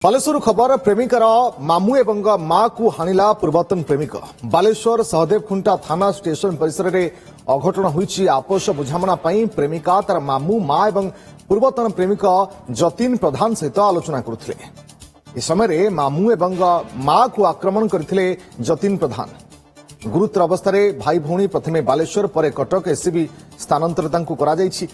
बालेश्वर खबर प्रेमिकार मामू एवं मां को हानिला पूर्वतन प्रेमिक बालेश्वर सहदेव खुंटा थाना स्टेशन परिसर में अघटन होईछि। आपस बुझामणा पई प्रेमिका तार मामू मां एवं पूर्वतन प्रेमिक जतीन प्रधान सहित आलोचना करुथिले। इस समय मामू एवं मां को आक्रमण करथिले जतीन प्रधान। गुरुतर अवस्था भाई भौणी प्रथमे बालेश्वर पर कटक एससीबी स्थानांतरित करा जायछि।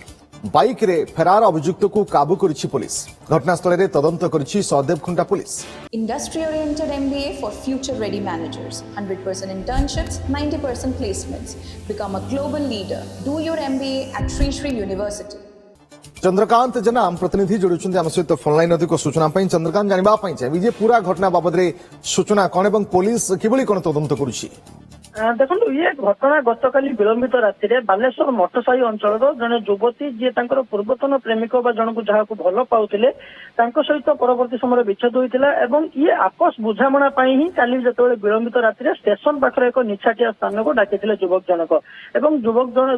बाइक रे फेरार अभियुक्त को काबू करिछि पुलिस। घटनास्थल रे तदंत करिछि Sahdev खुंटा police. Industry oriented MBA for future ready managers, 100% internships, 90% placements. Become a global leader. Do your MBA at Sri Sri University. Chandrakant जनाम प्रतिनिधि जोड़ुछन्ते आम सहित फोन लाइन अधिक सूचना पई। चंद्रकांत जानिबा पई चाहिए जे पूरा घटना बाबद रे सूचना कोन एवं पुलिस किबळी कोन तदंत करुछि। देखो ये घटना गतकाली विलंबित राति बालेश्वर मठसाही अंचल जड़े युवती जी पूर्वतन प्रेमिक जन को जहाँ को भल पाउथिले सहित परवर्ती समय विच्छेद होता है। ये आपस बुझामणा ही काली जो विलंबित राति स्टेशन पाखे एक निछाटिया स्थान को डाकी युवक जनक एवं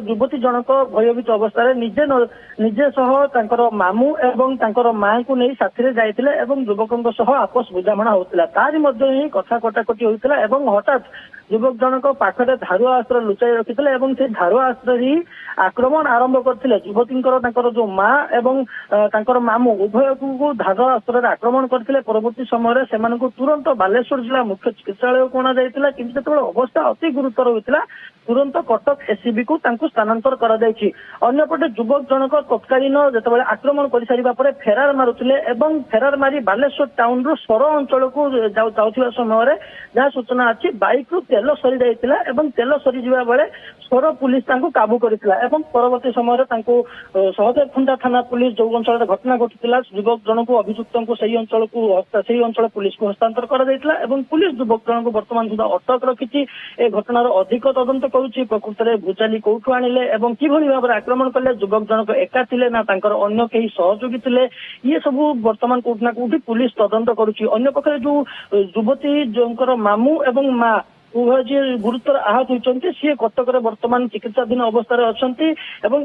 युवती जनक भयभीत अवस्था निजे सह मामू एवं माँ को नहीं साथी जाइए युवकों सह आपस बुझामणा होता तारी मध्य ही कथा कटाकटी होता हठात युवक जनक पाखरे धारुआ अस्त्र लुचाई रखिथिले एवं से धारुआ अस्त्र ही आक्रमण आरंभ करथिले। युवतींकर जो माँ एवं तांकर मामू उभय को धारुआ अस्त्र आक्रमण करथिले। परवर्ती समय से तुरंत बालेश्वर जिला मुख्य चिकित्सालय को अणा जाइतिला किंतु जेतेबेले अवस्था अति गुरुतर होइतिला तुरंत कटक एससीबी को स्थानांतर करा जायछि। अन्यपटे युवक जनक तत्कालीन जेतेबेले आक्रमण कर सारिबा परे फेरार मारुथिले एवं फेरार मारी बालेश्वर टाउन रो सर अंचल को जाउथिबा समय जहाँ सूचना अछि बाइक रो तेल सरी जाइतिला एवं तेल सरी जिबा बेले सर पुलिस तांको काबू करितिला एवं परवर्ती समय तांको सहदेव खुंटा थाना पुलिस जो अंचल घटना घटितिला युवक जनक अभियुक्त को सही अंचल पुलिस को हस्तांतर करा जाइतिला एवं पुलिस युवक जनक वर्तमान सुधा अटक रखिछि। ए घटनार अधिक तदंत करुछि। प्रकृत में भूचाली कौठु आणिले एवं किभଳି भाव आक्रमण कले युवक जनक एका थिले ना तांकर अन्य केही सहयोगी थिले ये सब वर्तमान कोउठ ना कोउठी पुलिस तदंत करुछि। अन्य पक्षे जो युवती जोंकर मामू एवं माँ उभय जी गुरुतर आहत होती सी कटक वर्तमान चिकित्साधीन अवस्था अच्छा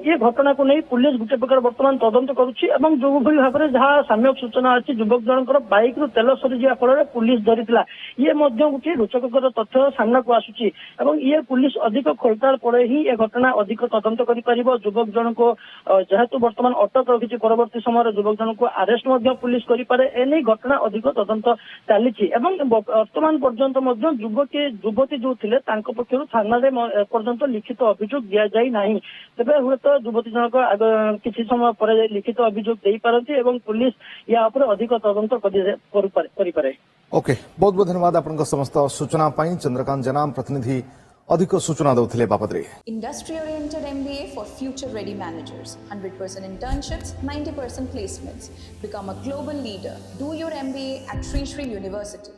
ये घटना को नहीं पुलिस गोटे प्रकार वर्तमान तदंत करुच्ची जो भाव में जहाँ साम्यक सूचना अच्छी युवक जनकर बाइक रु तेल सरी जा फल पुलिस धरी ये गोटे रोचकर तथ्य सामना को आसूची ये पुलिस अधिक खोलताड़ पर ही ये घटना अधिक तदंत कर युवक जन को जेहेतु वर्तमान अटक रखी परवर्ती समय युवक जन को आरेस्ट पुलिस करे एने घटना अधिक तदंत चली वर्तमान पर्यंत युवती जो थे पक्षर थाना पर्यंत लिखित अभियोग दि जाई नहीं। तेज हुए तो युवती जनक किसी समय पर लिखित अभियोग दे पारती एवं पुलिस या अधिक तदंत करें। ओके, बहुत बहुत धन्यवाद आपन समस्त सूचना पाई। चंद्रकांत जनाम प्रतिनिधि अधिक सूचना दौथिले बाबद रे। Industry oriented MBA for future ready managers, 100% internships, 90% placements. Become a global leader. Do your MBA at Sri Sri University.